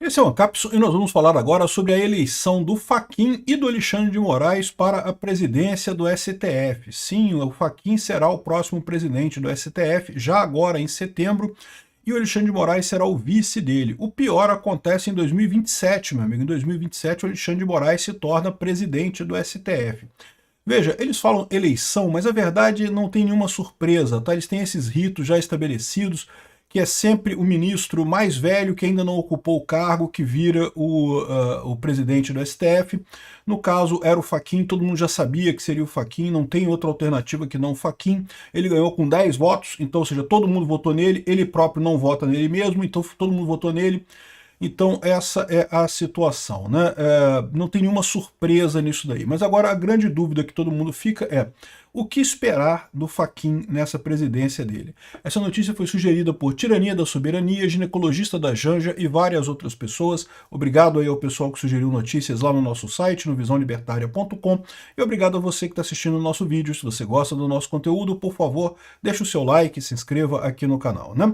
Esse é o Ancapso e nós vamos falar agora sobre a eleição do Fachin e do Alexandre de Moraes para a presidência do STF. Sim, o Fachin será o próximo presidente do STF, já agora em setembro, e o Alexandre de Moraes será o vice dele. O pior acontece em 2027, meu amigo. Em 2027, o Alexandre de Moraes se torna presidente do STF. Veja, eles falam eleição, mas a verdade não tem nenhuma surpresa, tá? Eles têm esses ritos já estabelecidos, que é sempre o ministro mais velho que ainda não ocupou o cargo que vira o presidente do STF. No caso, era o Fachin, todo mundo já sabia que seria o Fachin, não tem outra alternativa que não o Fachin. Ele ganhou com 10 votos, então, ou seja, todo mundo votou nele, ele próprio não vota nele mesmo, então todo mundo votou nele. Então essa é a situação, né? Não tem nenhuma surpresa nisso daí. Mas agora a grande dúvida que todo mundo fica é o que esperar do Fachin nessa presidência dele? Essa notícia foi sugerida por Tirania da Soberania, ginecologista da Janja e várias outras pessoas. Obrigado aí ao pessoal que sugeriu notícias lá no nosso site, no visãolibertaria.com, e obrigado a você que está assistindo o nosso vídeo. Se você gosta do nosso conteúdo, por favor, deixe o seu like e se inscreva aqui no canal, né?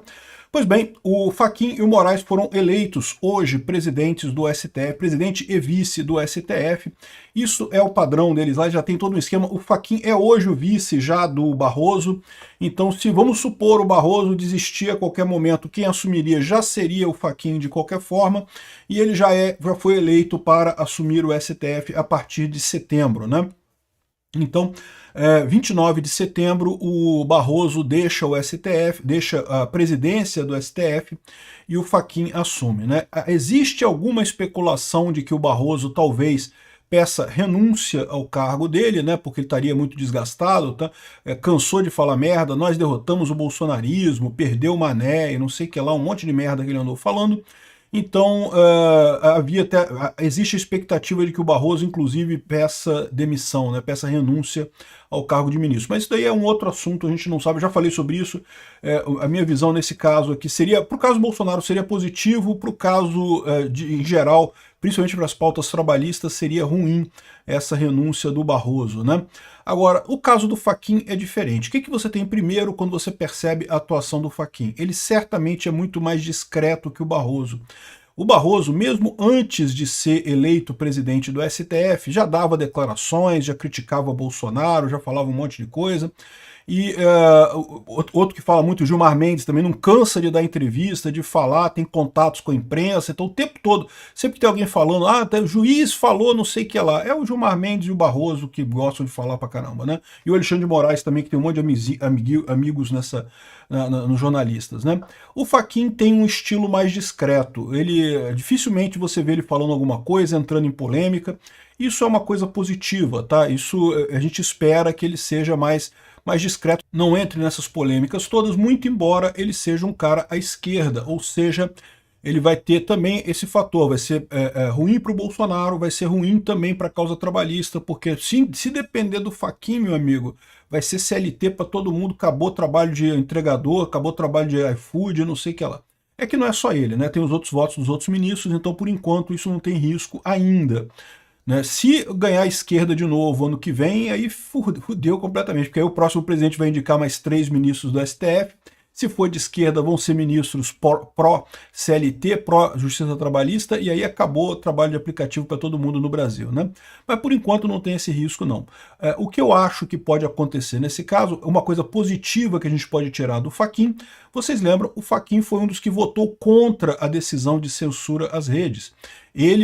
Pois bem, o Fachin e o Moraes foram eleitos hoje presidentes do STF, presidente e vice do STF. Isso é o padrão deles lá, já tem todo um esquema. O Fachin é hoje o vice já do Barroso, então se vamos supor o Barroso desistir a qualquer momento, quem assumiria já seria o Fachin de qualquer forma, e ele já foi eleito para assumir o STF a partir de setembro, né? Então, 29 de setembro, o Barroso deixa o STF, deixa a presidência do STF e o Fachin assume, né? Existe alguma especulação de que o Barroso talvez peça renúncia ao cargo dele, né? Porque ele estaria muito desgastado, tá? Cansou de falar merda, nós derrotamos o bolsonarismo, perdeu o Mané e não sei o que lá, um monte de merda que ele andou falando. Então, existe a expectativa de que o Barroso, inclusive, peça demissão, né, peça renúncia ao cargo de ministro. Mas isso daí é um outro assunto, a gente não sabe, eu já falei sobre isso. A minha visão nesse caso aqui seria, para o caso Bolsonaro seria positivo, para o caso em geral, principalmente para as pautas trabalhistas, seria ruim essa renúncia do Barroso, né? Agora, o caso do Fachin é diferente. O que você tem primeiro quando você percebe a atuação do Fachin? Ele certamente é muito mais discreto que o Barroso. O Barroso, mesmo antes de ser eleito presidente do STF, já dava declarações, já criticava Bolsonaro, já falava um monte de coisa. E outro que fala muito, o Gilmar Mendes, também não cansa de dar entrevista, de falar, tem contatos com a imprensa, então o tempo todo, sempre que tem alguém falando, o juiz falou não sei o que lá, é o Gilmar Mendes e o Barroso que gostam de falar pra caramba, né? E o Alexandre de Moraes também, que tem um monte de amigos nos jornalistas, né? O Fachin tem um estilo mais discreto, dificilmente você vê ele falando alguma coisa, entrando em polêmica. Isso é uma coisa positiva, tá? Isso a gente espera que ele seja mais discreto, não entre nessas polêmicas todas, muito embora ele seja um cara à esquerda, ou seja, ele vai ter também esse fator, vai ser ruim para o Bolsonaro, vai ser ruim também para a causa trabalhista, porque se depender do Fachin, meu amigo, vai ser CLT para todo mundo, acabou o trabalho de entregador, acabou o trabalho de iFood, não sei o que lá. É que não é só ele, né? Tem os outros votos dos outros ministros, então por enquanto isso não tem risco ainda. Né? Se ganhar a esquerda de novo ano que vem, aí fudeu completamente, porque aí o próximo presidente vai indicar mais 3 ministros do STF. Se for de esquerda, vão ser ministros pró-CLT, pró-Justiça Trabalhista, e aí acabou o trabalho de aplicativo para todo mundo no Brasil, né? Mas por enquanto não tem esse risco, não. O que eu acho que pode acontecer nesse caso, uma coisa positiva que a gente pode tirar do Fachin, vocês lembram, o Fachin foi um dos que votou contra a decisão de censura às redes.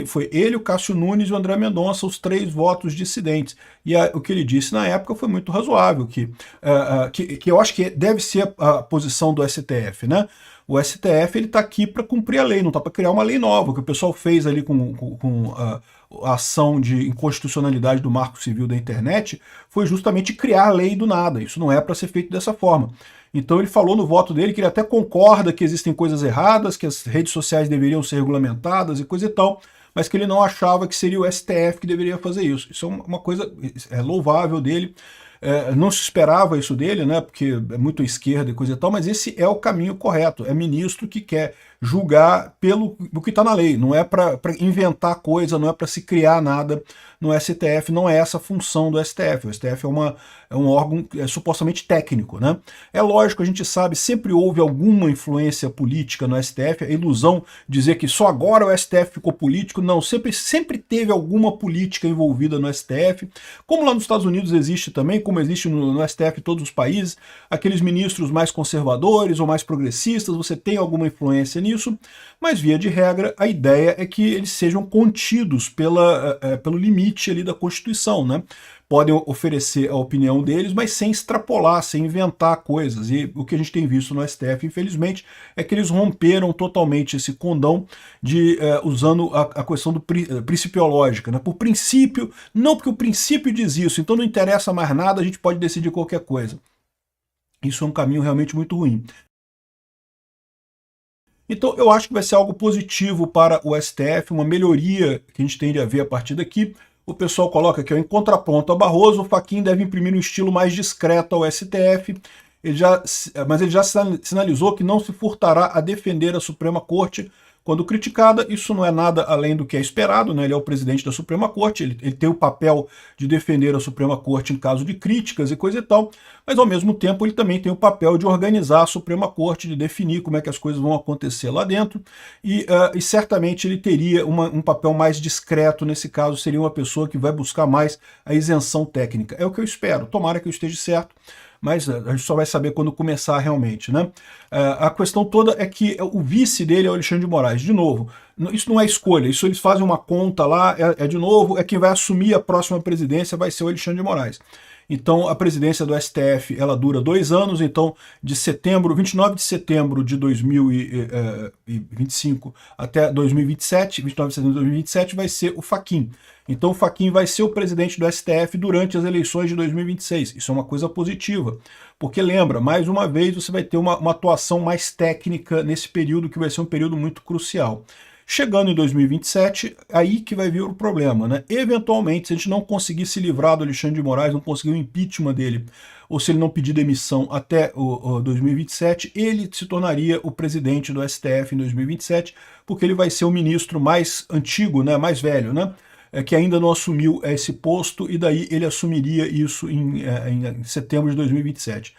Foi ele, o Cássio Nunes e o André Mendonça, os 3 votos dissidentes. E o que ele disse na época foi muito razoável, que eu acho que deve ser a posição do STF, né? O STF está aqui para cumprir a lei, não está para criar uma lei nova. O que o pessoal fez ali com a ação de inconstitucionalidade do Marco Civil da Internet foi justamente criar a lei do nada. Isso não é para ser feito dessa forma. Então ele falou no voto dele que ele até concorda que existem coisas erradas, que as redes sociais deveriam ser regulamentadas e coisa e tal, mas que ele não achava que seria o STF que deveria fazer isso. Isso é uma coisa louvável dele. Não se esperava isso dele, né? Porque é muito à esquerda e coisa e tal, mas esse é o caminho correto. É ministro que quer julgar pelo que está na lei, não é para inventar coisa, não é para se criar nada no STF, não é essa a função do STF. O STF é um órgão supostamente técnico, né? É lógico, a gente sabe, sempre houve alguma influência política no STF, a ilusão de dizer que só agora o STF ficou político, não, sempre teve alguma política envolvida no STF, como lá nos Estados Unidos existe também, como existe no STF em todos os países, aqueles ministros mais conservadores ou mais progressistas, você tem alguma influência nisso, mas via de regra a ideia é que eles sejam contidos pelo limite ali da Constituição, né? Podem oferecer a opinião deles, mas sem extrapolar, sem inventar coisas. E o que a gente tem visto no STF, infelizmente, é que eles romperam totalmente esse condão usando a questão principiológica, né? Por princípio, não porque o princípio diz isso, então não interessa mais nada, a gente pode decidir qualquer coisa. Isso é um caminho realmente muito ruim. Então eu acho que vai ser algo positivo para o STF, uma melhoria que a gente tende a ver a partir daqui. O pessoal coloca aqui, ó, em contraponto a Barroso, o Fachin deve imprimir um estilo mais discreto ao STF, mas ele já sinalizou que não se furtará a defender a Suprema Corte quando criticada. Isso não é nada além do que é esperado, né? Ele é o presidente da Suprema Corte, ele tem o papel de defender a Suprema Corte em caso de críticas e coisa e tal, mas ao mesmo tempo ele também tem o papel de organizar a Suprema Corte, de definir como é que as coisas vão acontecer lá dentro, e certamente ele teria um papel mais discreto nesse caso, seria uma pessoa que vai buscar mais a isenção técnica. É o que eu espero, tomara que eu esteja certo, mas a gente só vai saber quando começar realmente, né? A questão toda é que o vice dele é o Alexandre de Moraes. De novo, isso não é escolha, isso eles fazem uma conta lá, de novo, quem vai assumir a próxima presidência vai ser o Alexandre de Moraes. Então a presidência do STF ela dura 2 anos, então de 29 de setembro de 2025 até 2027, 29 de setembro de 2027 vai ser o Fachin. Então o Fachin vai ser o presidente do STF durante as eleições de 2026. Isso é uma coisa positiva, porque lembra, mais uma vez você vai ter uma atuação mais técnica nesse período que vai ser um período muito crucial. Chegando em 2027, aí que vai vir o problema, né? Eventualmente, se a gente não conseguir se livrar do Alexandre de Moraes, não conseguir o impeachment dele, ou se ele não pedir demissão até o 2027, ele se tornaria o presidente do STF em 2027, porque ele vai ser o ministro mais antigo, né, mais velho, né? Que ainda não assumiu esse posto, e daí ele assumiria isso em setembro de 2027.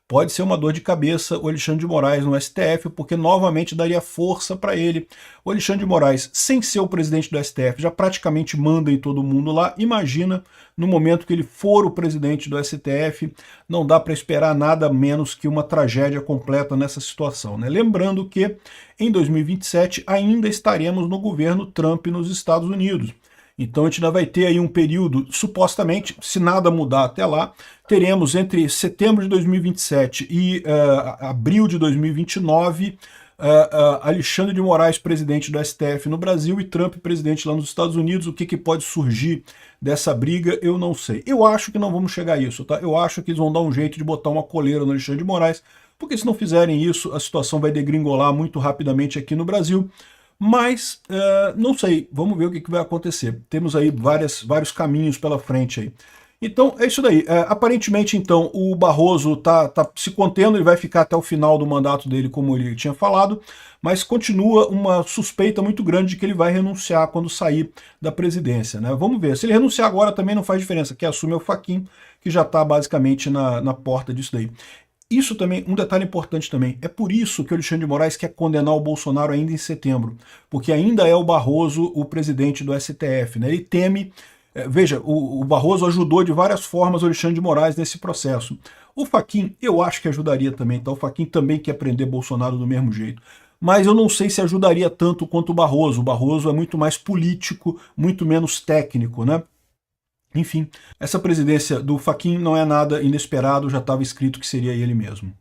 Pode ser uma dor de cabeça o Alexandre de Moraes no STF, porque novamente daria força para ele. O Alexandre de Moraes, sem ser o presidente do STF, já praticamente manda em todo mundo lá. Imagina, no momento que ele for o presidente do STF, não dá para esperar nada menos que uma tragédia completa nessa situação, né? Lembrando que em 2027 ainda estaremos no governo Trump nos Estados Unidos. Então a gente ainda vai ter aí um período, supostamente, se nada mudar até lá, teremos entre setembro de 2027 e abril de 2029, Alexandre de Moraes, presidente do STF no Brasil, e Trump, presidente lá nos Estados Unidos. O que pode surgir dessa briga, eu não sei. Eu acho que não vamos chegar a isso, tá? Eu acho que eles vão dar um jeito de botar uma coleira no Alexandre de Moraes, porque se não fizerem isso, a situação vai degringolar muito rapidamente aqui no Brasil. Mas, não sei, vamos ver o que vai acontecer. Temos aí vários caminhos pela frente aí. Então, é isso daí. Aparentemente, então, o Barroso tá se contendo, ele vai ficar até o final do mandato dele, como ele tinha falado, mas continua uma suspeita muito grande de que ele vai renunciar quando sair da presidência, né? Vamos ver. Se ele renunciar agora também não faz diferença, quem assume é o Fachin, que já está basicamente na porta disso daí. Isso também, um detalhe importante também, é por isso que o Alexandre de Moraes quer condenar o Bolsonaro ainda em setembro, porque ainda é o Barroso o presidente do STF, né? Ele teme, veja, o Barroso ajudou de várias formas o Alexandre de Moraes nesse processo. O Fachin, eu acho que ajudaria também, tá? O Fachin também quer prender Bolsonaro do mesmo jeito. Mas eu não sei se ajudaria tanto quanto o Barroso. O Barroso é muito mais político, muito menos técnico, né? Enfim, essa presidência do Fachin não é nada inesperado, já estava escrito que seria ele mesmo.